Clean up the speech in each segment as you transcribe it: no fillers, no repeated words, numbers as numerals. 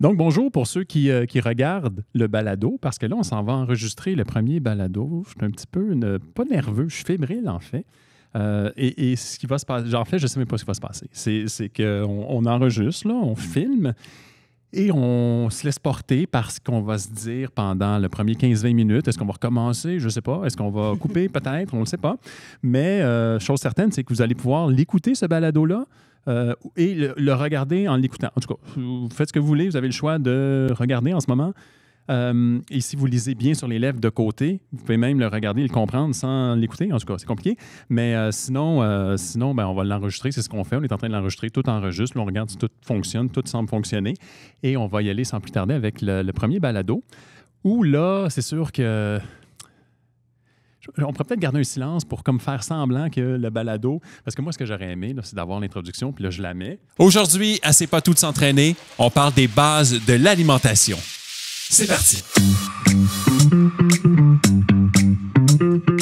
Donc, bonjour pour ceux qui regardent le balado, parce que là, on s'en va enregistrer le premier balado. Je suis un petit peu, pas nerveux, je suis fébrile, en fait. Et ce qui va se passer, en fait, je ne sais même pas ce qui va se passer. C'est qu'on enregistre, là, on filme et on se laisse porter par ce qu'on va se dire pendant le premier 15-20 minutes. Est-ce qu'on va recommencer? Je ne sais pas. Est-ce qu'on va couper? Peut-être, on ne le sait pas. Mais chose certaine, c'est que vous allez pouvoir l'écouter, ce balado-là, et le regarder en l'écoutant. En tout cas, vous faites ce que vous voulez. Vous avez le choix de regarder en ce moment. Et si vous lisez bien sur les lèvres de côté, vous pouvez même le regarder et le comprendre sans l'écouter. En tout cas, c'est compliqué. Mais sinon, on va l'enregistrer. C'est ce qu'on fait. On est en train de l'enregistrer. Tout enregistre. Là, on regarde si tout fonctionne. Tout semble fonctionner. Et on va y aller sans plus tarder avec le premier balado. Où là, c'est sûr que... On pourrait peut-être garder un silence pour comme faire semblant que le balado... Parce que moi, ce que j'aurais aimé, là, c'est d'avoir l'introduction, puis là, je la mets. Aujourd'hui, à C'est pas tout de s'entraîner, on parle des bases de l'alimentation. C'est parti!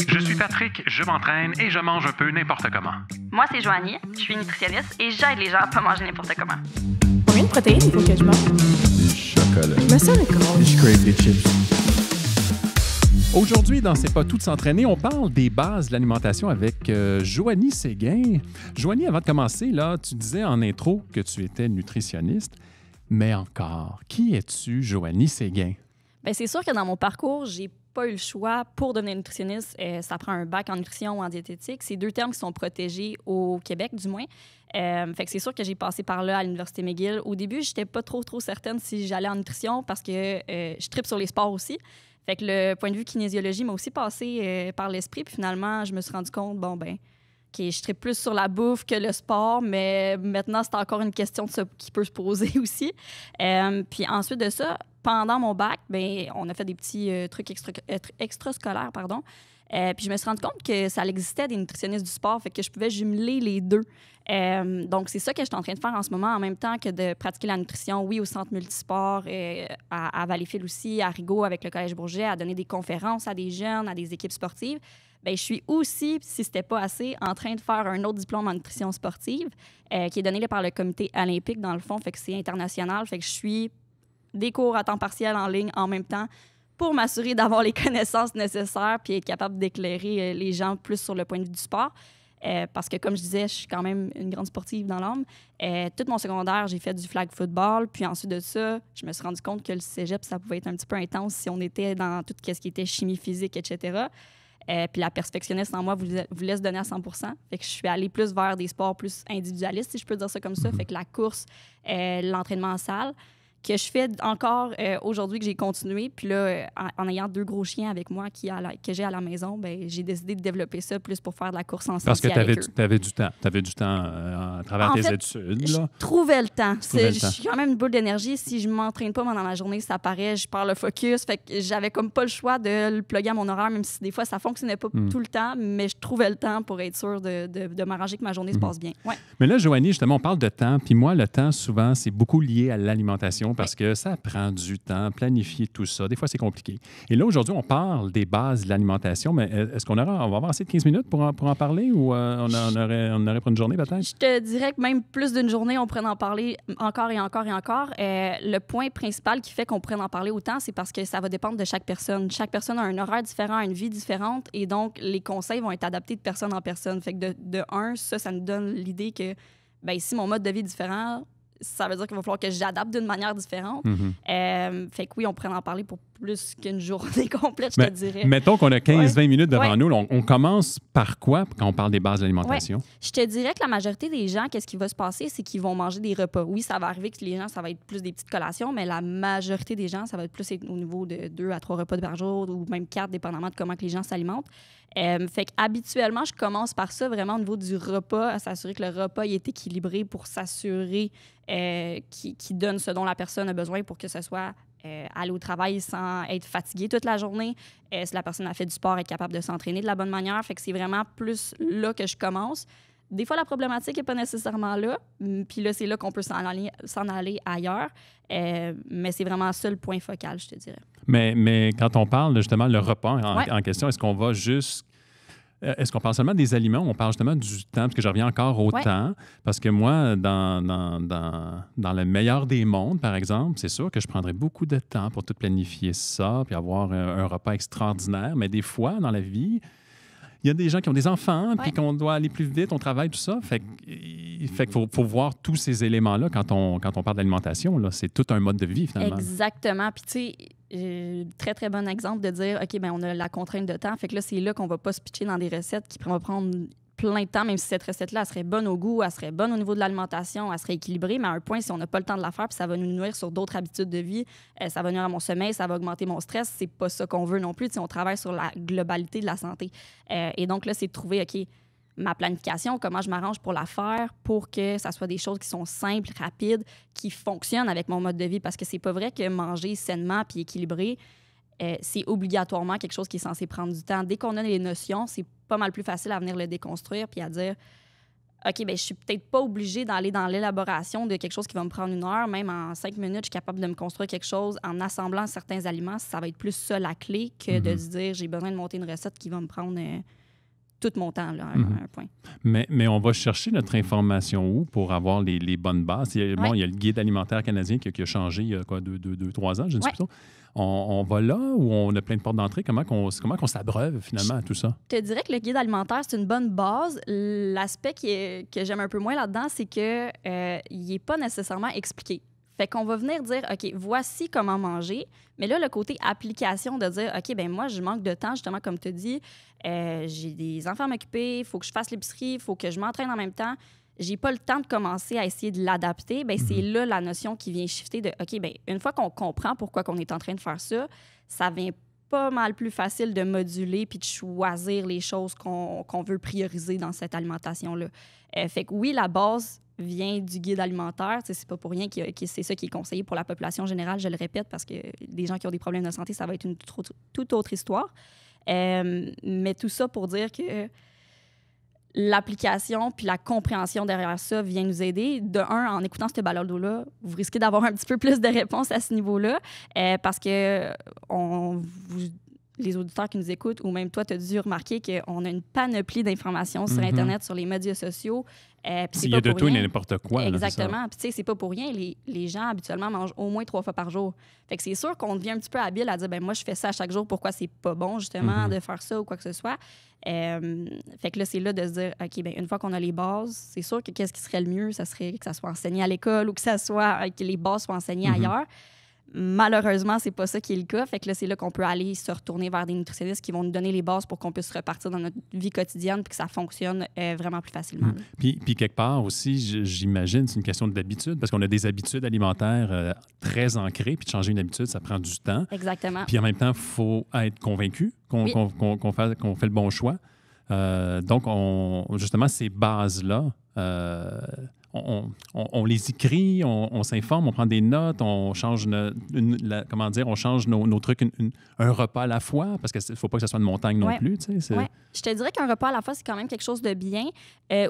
Je suis Patrick, je m'entraîne et je mange un peu n'importe comment. Moi, c'est Joanie, je suis nutritionniste et j'aide les gens à pas manger n'importe comment. Combien de protéines il faut que je mange? Du chocolat. Je me sens le corps. Je crave des chips. Aujourd'hui, dans C'est pas tout de s'entraîner, on parle des bases de l'alimentation avec Joanie Séguin. Joanie, avant de commencer, là, tu disais en intro que tu étais nutritionniste, mais encore, qui es-tu, Joanie Séguin? Bien, c'est sûr que dans mon parcours, j'ai pas eu le choix pour devenir nutritionniste. Ça prend un bac en nutrition ou en diététique. C'est deux termes qui sont protégés au Québec, du moins. Fait que c'est sûr que j'ai passé par là à l'Université McGill. Au début, j'étais pas trop certaine si j'allais en nutrition parce que je tripe sur les sports aussi. Fait que le point de vue kinésiologie m'a aussi passé par l'esprit. Puis finalement, je me suis rendu compte, OK, je tripe plus sur la bouffe que le sport, mais maintenant, c'est encore une question de ça qui peut se poser aussi. Puis ensuite de ça, pendant mon bac, on a fait des petits trucs extrascolaires, pardon. Puis je me suis rendu compte que ça existait des nutritionnistes du sport, fait que je pouvais jumeler les deux. Donc, c'est ça que je suis en train de faire en ce moment, en même temps que de pratiquer la nutrition, oui, au centre multisport, à Valleyfield aussi, à Rigaud avec le Collège Bourget, à donner des conférences à des jeunes, à des équipes sportives. Je suis aussi, si c'était pas assez, en train de faire un autre diplôme en nutrition sportive qui est donné par le comité olympique, dans le fond, fait que c'est international, fait que je suis des cours à temps partiel en ligne en même temps pour m'assurer d'avoir les connaissances nécessaires puis être capable d'éclairer les gens plus sur le point de vue du sport. Parce que, comme je disais, je suis quand même une grande sportive dans l'âme. Tout mon secondaire, j'ai fait du flag football. Puis ensuite de ça, je me suis rendu compte que le cégep, ça pouvait être un petit peu intense si on était dans tout ce qui était chimie physique, etc. Puis la perfectionniste en moi voulait se donner à 100%. Fait que je suis allée plus vers des sports plus individualistes, si je peux dire ça comme ça. Fait que la course, l'entraînement en salle, que je fais encore aujourd'hui, que j'ai continué. Puis là, en ayant deux gros chiens avec moi que j'ai à la maison, j'ai décidé de développer ça plus pour faire de la course en Parce que tu avais du temps. Tu avais du temps à travers tes études. Là. Je trouvais le temps. Je suis quand même une boule d'énergie. Si je ne m'entraîne pas pendant la journée, ça paraît, je perds le focus. Fait que j'avais comme pas le choix de le plugger à mon horaire, même si des fois, ça ne fonctionnait pas tout le temps. Mais je trouvais le temps pour être sûr de m'arranger que ma journée se passe bien. Ouais. Mais là, Joanie, justement, on parle de temps. Puis moi, le temps, souvent, c'est beaucoup lié à l'alimentation parce que ça prend du temps, planifier tout ça. Des fois, c'est compliqué. Et là, aujourd'hui, on parle des bases de l'alimentation, mais est-ce qu'on va avoir assez de 15 minutes pour en parler ou on aurait pour une journée peut-être? Je te dirais que même plus d'une journée, on pourrait en parler encore et encore et encore. Le point principal qui fait qu'on pourrait en parler autant, c'est parce que ça va dépendre de chaque personne. Chaque personne a un horaire différent, a une vie différente et donc les conseils vont être adaptés de personne en personne. Fait que de un, ça nous donne l'idée que si mon mode de vie est différent, ça veut dire qu'il va falloir que j'adapte d'une manière différente. Fait que oui, on pourrait en parler pour plus qu'une journée complète, je te dirais. Mettons qu'on a 15-20 minutes devant nous. On commence par quoi quand on parle des bases de l'alimentation? Ouais. Je te dirais que la majorité des gens, qu'est-ce qui va se passer, c'est qu'ils vont manger des repas. Oui, ça va arriver que les gens, ça va être plus des petites collations, mais la majorité des gens, ça va être plus au niveau de 2 à 3 repas par jour ou même 4, dépendamment de comment que les gens s'alimentent. Fait qu'habituellement, je commence par ça, vraiment au niveau du repas, à s'assurer que le repas il est équilibré pour s'assurer qu'il donne ce dont la personne a besoin pour que ce soit aller au travail sans être fatigué toute la journée. Si la personne a fait du sport, être capable de s'entraîner de la bonne manière. Fait que c'est vraiment plus là que je commence. Des fois, la problématique n'est pas nécessairement là. Puis là, c'est là qu'on peut s'en aller ailleurs. Mais c'est vraiment ça le point focal, je te dirais. Mais quand on parle justement le repas en question, est-ce qu'on va juste est-ce qu'on parle seulement des aliments ou on parle justement du temps? Parce que je reviens encore au temps. Parce que moi, dans le meilleur des mondes, par exemple, c'est sûr que je prendrais beaucoup de temps pour tout planifier ça puis avoir un repas extraordinaire. Mais des fois, dans la vie, il y a des gens qui ont des enfants, puis qu'on doit aller plus vite, on travaille, tout ça. Fait qu'il faut voir tous ces éléments-là quand on parle d'alimentation. Là. C'est tout un mode de vie, finalement. Exactement. Puis, tu sais, très, très bon exemple de dire, OK, bien, on a la contrainte de temps. Fait que là, c'est là qu'on va pas se pitcher dans des recettes qui vont prendre plein de temps, même si cette recette-là, elle serait bonne au goût, elle serait bonne au niveau de l'alimentation, elle serait équilibrée, mais à un point, si on n'a pas le temps de la faire, puis ça va nous nuire sur d'autres habitudes de vie, ça va nuire à mon sommeil, ça va augmenter mon stress, c'est pas ça qu'on veut non plus. Tu sais, on travaille sur la globalité de la santé. Et donc là, c'est de trouver, OK, ma planification, comment je m'arrange pour la faire, pour que ça soit des choses qui sont simples, rapides, qui fonctionnent avec mon mode de vie, parce que c'est pas vrai que manger sainement puis équilibré, c'est obligatoirement quelque chose qui est censé prendre du temps. Dès qu'on a les notions, c'est pas mal plus facile à venir le déconstruire puis à dire OK, bien, je suis peut-être pas obligée d'aller dans l'élaboration de quelque chose qui va me prendre 1 heure. Même en 5 minutes, je suis capable de me construire quelque chose en assemblant certains aliments. Ça va être plus ça la clé que de se dire j'ai besoin de monter une recette qui va me prendre tout mon temps, là, à un point. Mais on va chercher notre information où pour avoir les bonnes bases? Il y a le guide alimentaire canadien qui a changé il y a quoi, 2-3 ans, je ne sais pas. On va là où on a plein de portes d'entrée? Comment qu'on s'abreuve finalement à tout ça? Je te dirais que le guide alimentaire, c'est une bonne base. L'aspect que j'aime un peu moins là-dedans, c'est qu'il n'est pas nécessairement expliqué. Fait qu'on va venir dire, OK, voici comment manger. Mais là, le côté application de dire, OK, bien moi, je manque de temps, justement, comme tu as dit. J'ai des enfants à m'occuper, il faut que je fasse l'épicerie, il faut que je m'entraîne en même temps. J'ai pas le temps de commencer à essayer de l'adapter. Bien, c'est là la notion qui vient shifter de, OK, bien, une fois qu'on comprend pourquoi on est en train de faire ça, ça vient pas mal plus facile de moduler puis de choisir les choses qu'on veut prioriser dans cette alimentation-là. Fait que oui, la base vient du guide alimentaire. C'est pas pour rien que c'est ça qui est conseillé pour la population générale, je le répète, parce que des gens qui ont des problèmes de santé, ça va être une toute autre histoire. Mais tout ça pour dire que l'application puis la compréhension derrière ça vient nous aider. De un, en écoutant ce balado-là, vous risquez d'avoir un petit peu plus de réponses à ce niveau-là parce que les auditeurs qui nous écoutent, ou même toi, tu as dû remarquer qu'on a une panoplie d'informations sur Internet, sur les médias sociaux. Il y a de tout et n'importe quoi. Exactement. Puis tu sais, c'est pas pour rien. Les gens, habituellement, mangent au moins 3 fois par jour. Fait que c'est sûr qu'on devient un petit peu habile à dire, ben moi, je fais ça à chaque jour. Pourquoi c'est pas bon, justement, de faire ça ou quoi que ce soit? Fait que là, c'est là de se dire, OK, bien, une fois qu'on a les bases, c'est sûr que qu'est-ce qui serait le mieux? Ça serait que ça soit enseigné à l'école ou que les bases soient enseignées ailleurs. Malheureusement, c'est pas ça qui est le cas. Fait que là, c'est là qu'on peut aller se retourner vers des nutritionnistes qui vont nous donner les bases pour qu'on puisse repartir dans notre vie quotidienne puis que ça fonctionne vraiment plus facilement. Puis quelque part aussi, j'imagine, c'est une question d'habitude parce qu'on a des habitudes alimentaires très ancrées. Puis de changer une habitude, ça prend du temps. Exactement. Puis en même temps, il faut être convaincu qu'on fait le bon choix. Donc, justement, ces bases-là, on les écrit, on s'informe, on prend des notes, on change on change nos trucs un repas à la fois, parce qu'il ne faut pas que ce soit une montagne non plus. Tu sais, je te dirais qu'un repas à la fois, c'est quand même quelque chose de bien,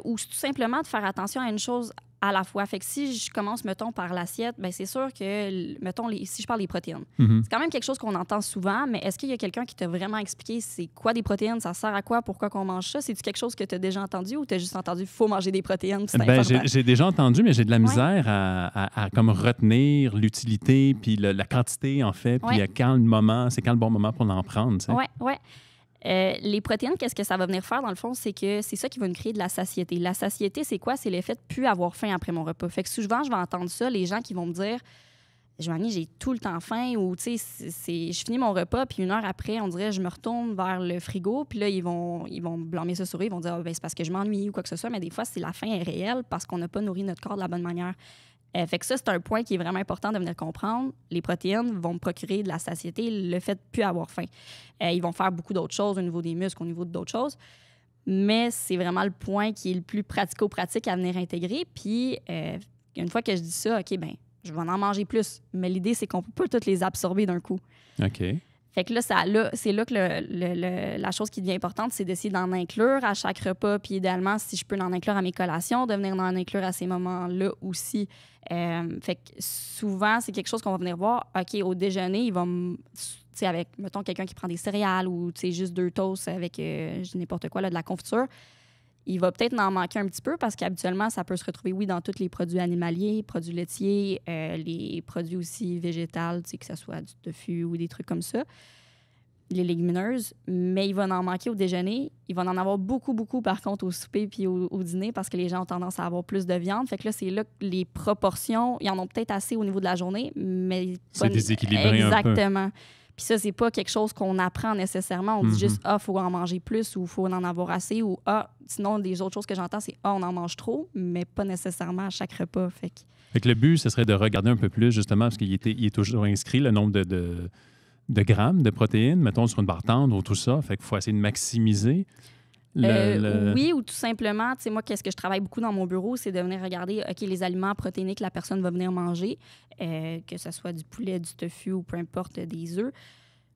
ou tout simplement de faire attention à une chose à la fois. Fait que si je commence, mettons, par l'assiette, bien, c'est sûr que, mettons, si je parle des protéines, c'est quand même quelque chose qu'on entend souvent, mais est-ce qu'il y a quelqu'un qui t'a vraiment expliqué c'est quoi des protéines, ça sert à quoi, pourquoi qu'on mange ça? C'est-tu quelque chose que tu as déjà entendu ou tu as juste entendu qu'il faut manger des protéines? J'ai déjà entendu, mais j'ai de la misère à comme retenir l'utilité puis la quantité, en fait, puis quand le bon moment pour en prendre. Oui. Les protéines, qu'est-ce que ça va venir faire, dans le fond? C'est que c'est ça qui va nous créer de la satiété. La satiété, c'est quoi? C'est l'effet de plus avoir faim après mon repas. Fait que souvent, je vais entendre ça, les gens qui vont me dire « Joanie, j'ai tout le temps faim » ou tu sais, je finis mon repas, puis 1 heure après, on dirait je me retourne vers le frigo, puis là, ils vont blâmer ça sur eux, ils vont dire « c'est parce que je m'ennuie » ou quoi que ce soit, mais des fois, c'est la faim est réelle parce qu'on n'a pas nourri notre corps de la bonne manière. Fait que ça, c'est un point qui est vraiment important de venir comprendre. Les protéines vont me procurer de la satiété, le fait de ne plus avoir faim. Ils vont faire beaucoup d'autres choses au niveau des muscles, au niveau d'autres choses. Mais c'est vraiment le point qui est le plus pratico-pratique à venir intégrer. Puis, une fois que je dis ça, OK, bien, je vais en manger plus. Mais l'idée, c'est qu'on ne peut pas toutes les absorber d'un coup. OK. Fait que là, c'est là que la chose qui devient importante, c'est d'essayer d'en inclure à chaque repas. Puis idéalement, si je peux en inclure à mes collations, de venir en inclure à ces moments-là aussi. Fait que souvent, c'est quelque chose qu'on va venir voir. OK, au déjeuner, avec, mettons, quelqu'un qui prend des céréales ou juste 2 toasts avec je dis n'importe quoi, là, de la confiture, il va peut-être en manquer un petit peu parce qu'habituellement, ça peut se retrouver, oui, dans tous les produits animaliers, produits laitiers, les produits aussi végétaux, que ce soit du tofu ou des trucs comme ça, les légumineuses, mais il va en manquer au déjeuner. Il va en avoir beaucoup, beaucoup, par contre, au souper puis au dîner parce que les gens ont tendance à avoir plus de viande. Fait que là, c'est là que les proportions, ils en ont peut-être assez au niveau de la journée, mais... C'est déséquilibré un peu. Exactement. Puis ça, c'est pas quelque chose qu'on apprend nécessairement. On dit juste, il faut en manger plus ou il faut en avoir assez ou sinon, des autres choses que j'entends, c'est on en mange trop, mais pas nécessairement à chaque repas. Fait que le but, ce serait de regarder un peu plus, justement, parce qu'il est toujours inscrit le nombre de grammes de protéines, mettons, sur une barre tendre ou tout ça. Fait qu'il faut essayer de maximiser. Oui, ou tout simplement, tu sais, moi, qu'est-ce que je travaille beaucoup dans mon bureau, c'est de venir regarder, OK, les aliments protéinés que la personne va venir manger, que ce soit du poulet, du tofu ou peu importe, des œufs,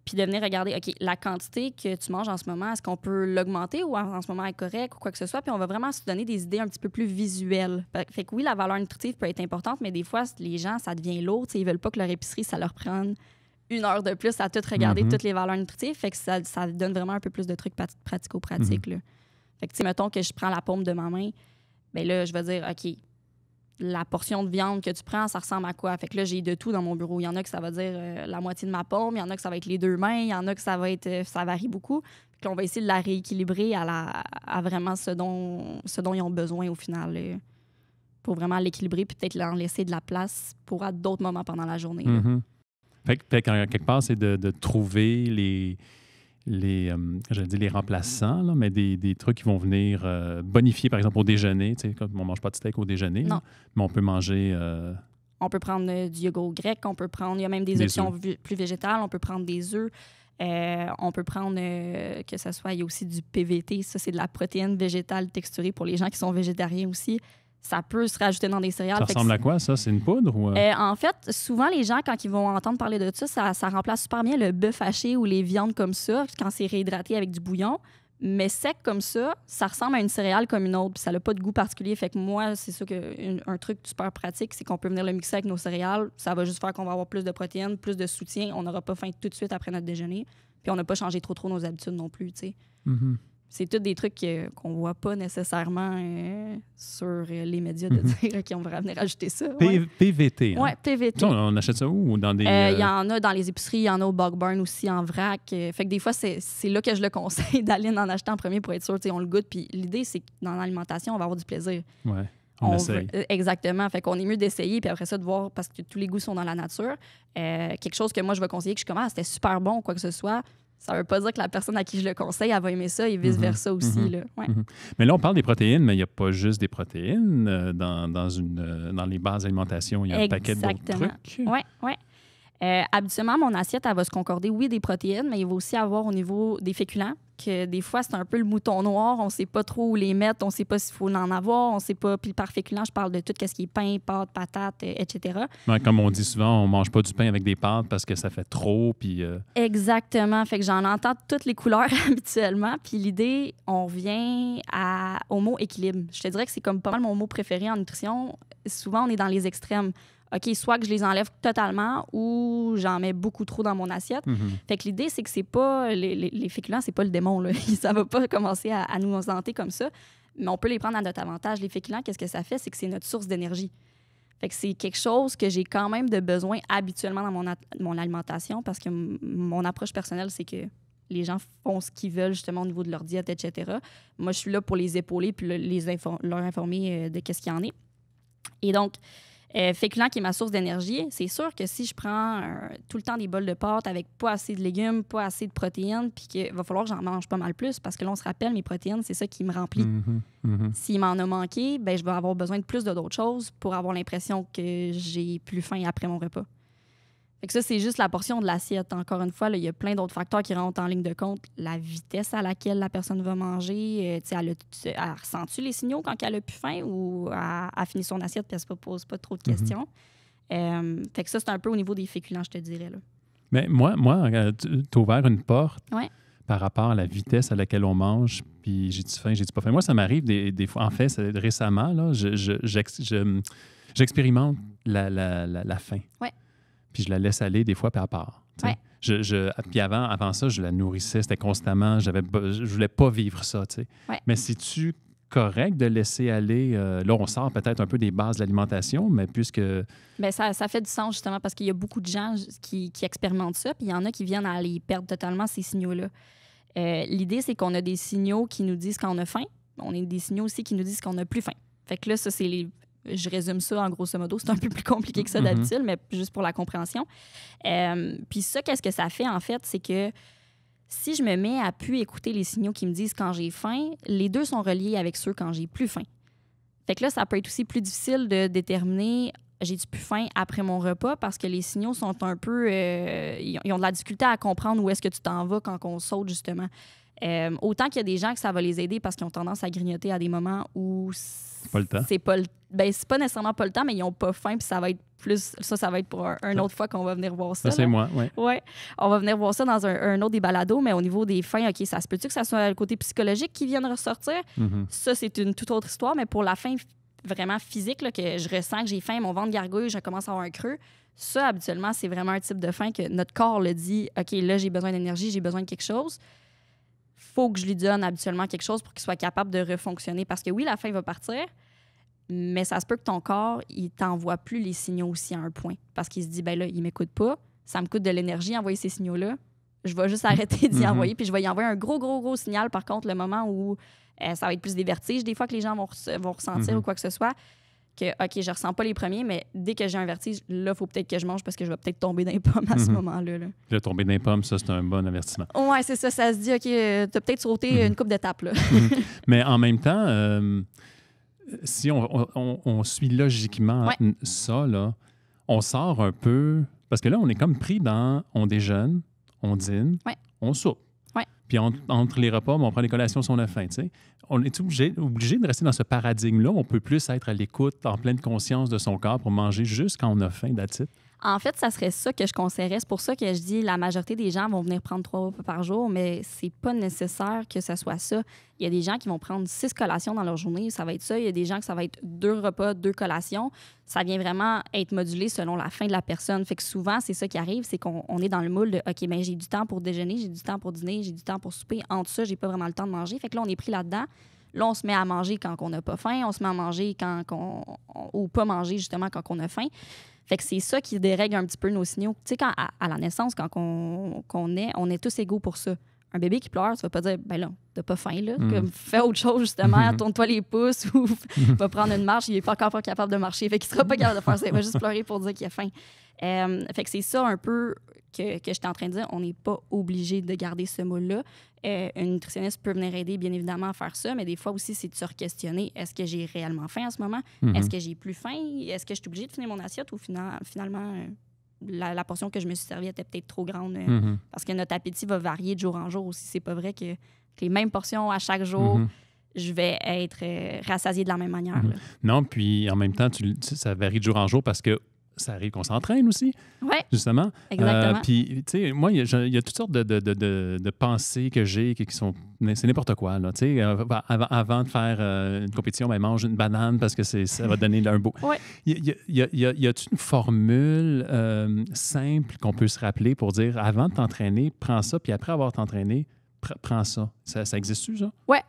puis de venir regarder, OK, la quantité que tu manges en ce moment, est-ce qu'on peut l'augmenter ou en ce moment elle est correcte ou quoi que ce soit, puis on va vraiment se donner des idées un petit peu plus visuelles. Fait que oui, la valeur nutritive peut être importante, mais des fois, les gens, ça devient lourd, tu sais, ils veulent pas que leur épicerie, ça leur prenne 1 heure de plus à tout regarder, toutes les valeurs nutritives. Fait que ça donne vraiment un peu plus de trucs pratico-pratiques. Là. Fait que, tu sais, mettons que je prends la paume de ma main, bien là, je vais dire, OK, la portion de viande que tu prends, ça ressemble à quoi? Fait que là, j'ai de tout dans mon bureau. Il y en a que ça va dire la moitié de ma paume, il y en a que ça va être les 2 mains, il y en a que ça va être... ça varie beaucoup. Puis on va essayer de la rééquilibrer à vraiment ce dont ils ont besoin au final, pour vraiment l'équilibrer, puis peut-être leur laisser de la place pour à d'autres moments pendant la journée. Fait que quelque part, c'est de trouver les remplaçants, là, mais des trucs qui vont venir bonifier, par exemple, au déjeuner. Tu sais, on ne mange pas de steak au déjeuner, là, mais on peut manger... On peut prendre du yogourt grec, il y a même des options plus végétales, on peut prendre des œufs, on peut prendre, que ce soit, il y a aussi du PVT, ça, c'est de la protéine végétale texturée pour les gens qui sont végétariens aussi. Ça peut se rajouter dans des céréales. Ça ressemble à quoi, ça? C'est une poudre? Ou... en fait, souvent, les gens, quand ils vont entendre parler de ça remplace super bien le bœuf haché ou les viandes comme ça, quand c'est réhydraté avec du bouillon. Mais sec comme ça ressemble à une céréale comme une autre, puis ça n'a pas de goût particulier. Fait que moi, c'est ça un truc super pratique, c'est qu'on peut venir le mixer avec nos céréales. Ça va juste faire qu'on va avoir plus de protéines, plus de soutien. On n'aura pas faim tout de suite après notre déjeuner. Puis on n'a pas changé trop nos habitudes non plus, tu sais. C'est tous des trucs qu'on ne voit pas nécessairement sur les médias de dire qu'on va venir ajouter ça. PVT. Oui, PVT. On achète ça où? Dans des... Il y en a dans les épiceries, il y en a au Bog Barn aussi en vrac. Fait que des fois, c'est là que je le conseille d'aller en acheter en premier pour être sûr, on le goûte. Puis l'idée, c'est que dans l'alimentation, on va avoir du plaisir. Oui, on essaye. Exactement. Fait qu'on est mieux d'essayer, puis après ça, de voir, parce que tous les goûts sont dans la nature. Quelque chose que moi, je vais conseiller, que je commence, c'était super bon, quoi que ce soit. Ça ne veut pas dire que la personne à qui je le conseille, elle va aimer ça et vice-versa aussi. Là. Ouais. Mais là, on parle des protéines, mais il n'y a pas juste des protéines. Dans les bases d'alimentation, il y a un paquet d'autres trucs. Oui. Habituellement, mon assiette, elle va se concorder, oui, des protéines, mais il va aussi avoir au niveau des féculents, que des fois, c'est un peu le mouton noir. On ne sait pas trop où les mettre, on ne sait pas s'il faut en avoir, on ne sait pas. Puis par féculent, je parle de tout ce qui est pain, pâtes, patates, etc. Ouais, comme on dit souvent, on ne mange pas du pain avec des pâtes parce que ça fait trop. Puis Exactement. Fait que j'en entends toutes les couleurs habituellement. Puis l'idée, on revient au mot équilibre. Je te dirais que c'est comme pas mal mon mot préféré en nutrition. Souvent, on est dans les extrêmes. OK, soit que je les enlève totalement ou j'en mets beaucoup trop dans mon assiette. Fait que l'idée, c'est que c'est pas les féculents, c'est pas le démon. Là. Ça va pas commencer à nous hanter comme ça, mais on peut les prendre à notre avantage. Les féculents, qu'est-ce que ça fait? C'est que c'est notre source d'énergie. Fait que c'est quelque chose que j'ai quand même de besoin habituellement dans mon alimentation parce que mon approche personnelle, c'est que les gens font ce qu'ils veulent justement au niveau de leur diète, etc. Moi, je suis là pour les épauler puis leur informer de qu'est-ce qu'il y en est. Et donc, féculent qui est ma source d'énergie, c'est sûr que si je prends tout le temps des bols de pâtes avec pas assez de légumes, pas assez de protéines, puis qu'il va falloir que j'en mange pas mal plus parce que là, on se rappelle, mes protéines, c'est ça qui me remplit. S'il m'en a manqué, ben, je vais avoir besoin de plus d'autres choses pour avoir l'impression que j'ai plus faim après mon repas. Fait que ça, c'est juste la portion de l'assiette. Encore une fois, il y a plein d'autres facteurs qui rentrent en ligne de compte. La vitesse à laquelle la personne va manger. Elle ressent-tu les signaux quand elle a plus faim ou elle finit son assiette et elle ne se pose pas trop de questions? Fait que ça, c'est un peu au niveau des féculents, je te dirais. Là. Mais moi tu as ouvert une porte par rapport à la vitesse à laquelle on mange. Puis j'ai-tu faim, j'ai-tu pas faim? Moi, ça m'arrive des fois. En fait, récemment, là, j'expérimente la faim. Ouais. Puis je la laisse aller des fois, puis à part. Ouais. Puis avant ça, je la nourrissais, c'était constamment, je voulais pas vivre ça, tu sais. Ouais. Mais c'est-tu correct de laisser aller, là, on sort peut-être un peu des bases de l'alimentation, mais puisque... Bien, ça fait du sens, justement, parce qu'il y a beaucoup de gens qui expérimentent ça, puis il y en a qui viennent à les perdre totalement, ces signaux-là. L'idée, c'est qu'on a des signaux qui nous disent quand on a faim. On a des signaux aussi qui nous disent qu'on n'a plus faim. Fait que là, ça, c'est je résume ça en grosso modo. C'est un peu plus compliqué que ça d'habitude, mais juste pour la compréhension. Puis ça, qu'est-ce que ça fait, en fait? C'est que si je me mets à plus écouter les signaux qui me disent quand j'ai faim, les deux sont reliés avec ceux quand j'ai plus faim. Fait que là, ça peut être aussi plus difficile de déterminer j'ai-tu plus faim après mon repas parce que les signaux sont un peu... ils ont de la difficulté à comprendre où est-ce que tu t'en vas quand on saute, justement. Autant qu'il y a des gens que ça va les aider parce qu'ils ont tendance à grignoter à des moments où Pas le temps. c'est pas nécessairement pas le temps, mais ils n'ont pas faim, puis ça va être plus... Ça va être pour une autre fois qu'on va venir voir ça. Ça, c'est là. moi, oui. Ouais, on va venir voir ça dans un autre des balados, mais au niveau des fins, OK, ça se peut-tu que ça soit le côté psychologique qui vienne ressortir? Ça, c'est une toute autre histoire, mais pour la faim vraiment physique, là, que je ressens que j'ai faim, mon ventre gargouille, je commence à avoir un creux, ça, habituellement, c'est vraiment un type de faim que notre corps le dit, OK, là, j'ai besoin d'énergie, j'ai besoin de quelque chose. Faut que je lui donne habituellement quelque chose pour qu'il soit capable de refonctionner. Parce que oui, la faim va partir, mais ça se peut que ton corps, il t'envoie plus les signaux aussi à un point. Parce qu'il se dit, ben là, il m'écoute pas, ça me coûte de l'énergie à envoyer ces signaux-là. Je vais juste arrêter d'y envoyer, puis je vais y envoyer un gros signal, par contre, le moment où ça va être plus des vertiges, des fois que les gens vont ressentir ou quoi que ce soit, que, OK, je ressens pas les premiers, mais dès que j'ai un vertige, là, il faut peut-être que je mange parce que je vais peut-être tomber dans les pommes à ce moment-là. Là. Là, tomber dans les pommes, ça, c'est un bon avertissement. Ouais, c'est ça. Ça se dit, OK, t'as peut-être sauté une couple d'étapes. Là. Mais en même temps, si on suit logiquement ça, là, on sort un peu... Parce que là, on est comme pris dans... On déjeune, on dîne, on soupe. Puis entre les repas, on prend les collations si on a faim, tu sais. On est obligé de rester dans ce paradigme-là. On peut plus être à l'écoute, en pleine conscience de son corps pour manger juste quand on a faim, that's it. En fait, ça serait ça que je conseillerais. C'est pour ça que je dis la majorité des gens vont venir prendre 3 repas par jour, mais c'est pas nécessaire que ça soit ça. Il y a des gens qui vont prendre 6 collations dans leur journée, ça va être ça. Il y a des gens que ça va être 2 repas, 2 collations. Ça vient vraiment être modulé selon la faim de la personne. Fait que souvent, c'est ça qui arrive, c'est qu'on est dans le moule de « OK, bien, j'ai du temps pour déjeuner, j'ai du temps pour dîner, j'ai du temps pour souper. Entre ça, j'ai pas vraiment le temps de manger. » Fait que là, on est pris là-dedans. Là, on se met à manger quand on n'a pas faim. On se met à manger ou pas manger, justement, quand on a faim. Fait que c'est ça qui dérègle un petit peu nos signaux. Tu sais, à la naissance, quand on est tous égaux pour ça. Un bébé qui pleure, tu vas pas dire, ben là, t'as pas faim, là. Comme, fais autre chose, justement, tourne-toi les pouces ou va prendre une marche. Il est pas encore pas capable de marcher. Fait qu'il sera pas capable de faire ça. Il va juste pleurer pour dire qu'il a faim. Fait que c'est ça un peu que j'étais en train de dire. On n'est pas obligé de garder ce moule-là. Une nutritionniste peut venir aider, bien évidemment, à faire ça, mais des fois aussi, c'est de se re-questionner. Est-ce que j'ai réellement faim en ce moment? Est-ce que j'ai plus faim? Est-ce que je suis obligée de finir mon assiette ou finalement, la portion que je me suis servie était peut-être trop grande? Parce que notre appétit va varier de jour en jour aussi. C'est pas vrai que les mêmes portions à chaque jour, je vais être rassasiée de la même manière. Là. Non, puis en même temps, ça varie de jour en jour parce que ça arrive qu'on s'entraîne aussi, justement. Exactement. Puis, tu sais, moi, il y a toutes sortes de pensées que j'ai qui sont... C'est n'importe quoi, là. Tu sais, avant de faire une compétition, ben, mange une banane parce que ça va donner un beau... Y a-t-il une formule simple qu'on peut se rappeler pour dire, avant de t'entraîner, prends ça, puis après avoir t'entraîné, prends ça. Ça existe-tu, ça? Ouais.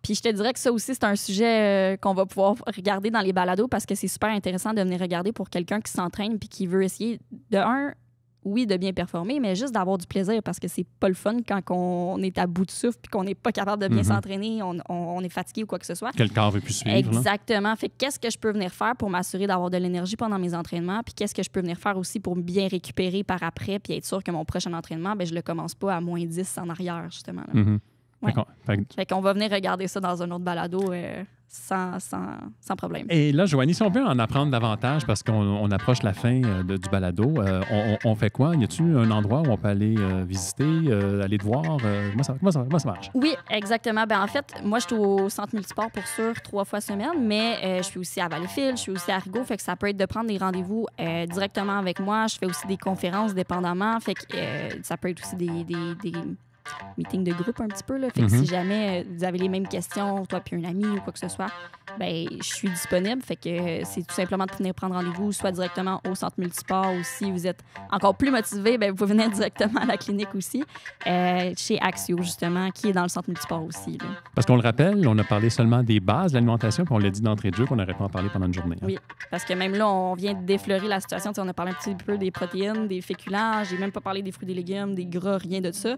Puis je te dirais que ça aussi, c'est un sujet qu'on va pouvoir regarder dans les balados parce que c'est super intéressant de venir regarder pour quelqu'un qui s'entraîne puis qui veut essayer de bien performer, mais juste d'avoir du plaisir parce que c'est pas le fun quand on est à bout de souffle puis qu'on n'est pas capable de bien s'entraîner, on est fatigué ou quoi que ce soit. Que le corps veut plus suivre. Exactement. Là. Fait qu'est-ce que je peux venir faire pour m'assurer d'avoir de l'énergie pendant mes entraînements puis qu'est-ce que je peux venir faire aussi pour bien récupérer par après puis être sûr que mon prochain entraînement, ben je le commence pas à moins 10 en arrière, justement. Là. Ouais. Fait qu'on va venir regarder ça dans un autre balado sans problème. Et là, Joanie, si on veut en apprendre davantage, parce qu'on approche la fin du balado, on fait quoi? Y a-t-il un endroit où on peut aller visiter, aller te voir? Comment ça marche? Oui, exactement. Ben, en fait, moi, je suis au Centre Multisport pour sûr 3 fois semaine, mais je suis aussi à Valleyfield, je suis aussi à Rigaud, fait que ça peut être de prendre des rendez-vous directement avec moi. Je fais aussi des conférences dépendamment, fait que ça peut être aussi meeting de groupe un petit peu. Là. Fait que si jamais vous avez les mêmes questions, toi puis un ami ou quoi que ce soit, ben je suis disponible. Fait que c'est tout simplement de venir prendre rendez-vous, soit directement au centre multisport, ou si vous êtes encore plus motivé, ben vous pouvez venir directement à la clinique aussi, chez Axio, justement, qui est dans le centre multisport aussi. Là. Parce qu'on le rappelle, on a parlé seulement des bases de l'alimentation, puis on l'a dit d'entrée de jeu qu'on n'aurait pas en parler pendant une journée. Hein. Oui, parce que même là, on vient d'effleurer la situation. T'sais, on a parlé un petit peu des protéines, des féculents. J'ai même pas parlé des fruits, des légumes, des gras, rien de ça.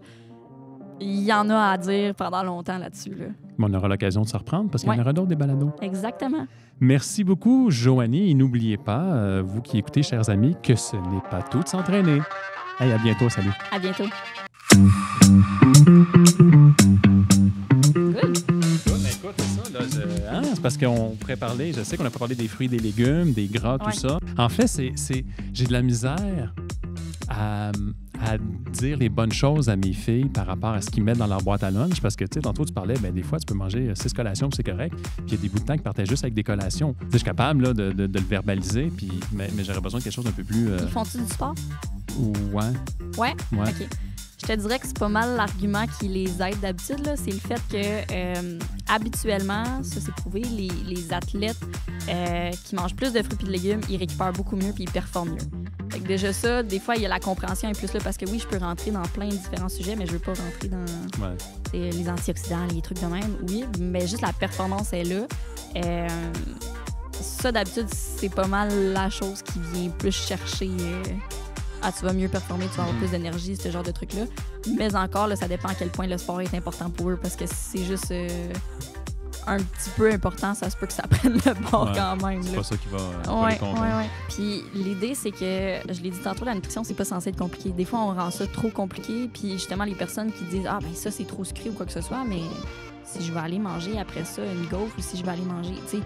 Il y en a à dire pendant longtemps là-dessus. Là. Mais on aura l'occasion de se reprendre parce qu'il y en aura d'autres des balados. Exactement. Merci beaucoup, Joanie. Et n'oubliez pas, vous qui écoutez, chers amis, que ce n'est pas tout de s'entraîner. Hey, à bientôt. Salut. À bientôt. Écoute, c'est ça, là, c'est parce qu'on pourrait parler, je sais qu'on a pas parlé des fruits, des légumes, des gras, tout ça. En fait, j'ai de la misère à dire les bonnes choses à mes filles par rapport à ce qu'ils mettent dans leur boîte à lunch, parce que, tu sais, tantôt, tu parlais, ben des fois, tu peux manger 6 collations, puis c'est correct, puis il y a des bouts de temps qui partaient juste avec des collations. Je suis capable là, de le verbaliser, puis, mais j'aurais besoin de quelque chose d'un peu plus... Ils font-tu du sport? Ouais. Ouais? OK. Je te dirais que c'est pas mal l'argument qui les aide d'habitude. Là. C'est le fait que, habituellement, ça c'est prouvé, les athlètes qui mangent plus de fruits et de légumes, ils récupèrent beaucoup mieux puis ils performent mieux. Fait que déjà ça, des fois, il y a la compréhension est plus là parce que oui, je peux rentrer dans plein de différents sujets, mais je veux pas rentrer dans les antioxydants, les trucs de même. Oui, mais juste la performance est là. Ça, d'habitude, c'est pas mal la chose qui vient plus chercher... tu vas mieux performer, tu vas avoir plus d'énergie, ce genre de trucs-là. Mais encore, là, ça dépend à quel point le sport est important pour eux, parce que si c'est juste un petit peu important, ça se peut que ça prenne le bord quand même. C'est là. pas ça qui va les convaincre. Ouais. Puis l'idée, c'est que, je l'ai dit tantôt, la nutrition, c'est pas censé être compliqué. Des fois, on rend ça trop compliqué, puis justement, les personnes qui disent « Ah, ben ça, c'est trop sucré ou quoi que ce soit », mais si je vais aller manger après ça une gaufre, ou si je vais aller manger, tu sais...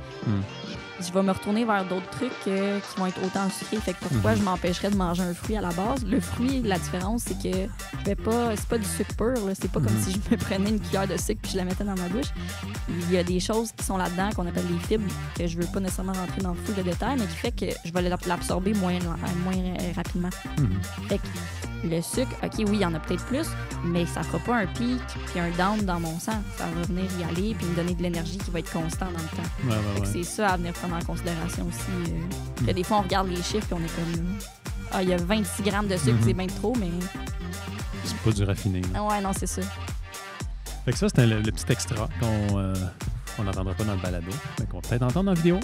Je vais me retourner vers d'autres trucs qui vont être autant sucrés. Fait que pourquoi je m'empêcherais de manger un fruit à la base? Le fruit, la différence, c'est que c'est pas du sucre pur. Là. C'est pas comme si je me prenais une cuillère de sucre puis je la mettais dans ma bouche. Il y a des choses qui sont là-dedans qu'on appelle les fibres, que je veux pas nécessairement rentrer dans le full de détails, mais qui fait que je vais l'absorber moins rapidement. Fait que le sucre, OK, oui, il y en a peut-être plus, mais ça fera pas un pic puis un down dans mon sang. Ça va venir y aller puis me donner de l'énergie qui va être constant dans le temps. Fait que c'est ça à venir prendre en considération aussi. Que des fois, on regarde les chiffres et on est comme... il y a 26 grammes de sucre, c'est bien trop, mais... C'est pas du raffiné. Ouais, non, c'est ça. Fait que ça, c'était le petit extra qu'on n'entendra pas dans le balado, mais qu'on va peut-être entendre en vidéo.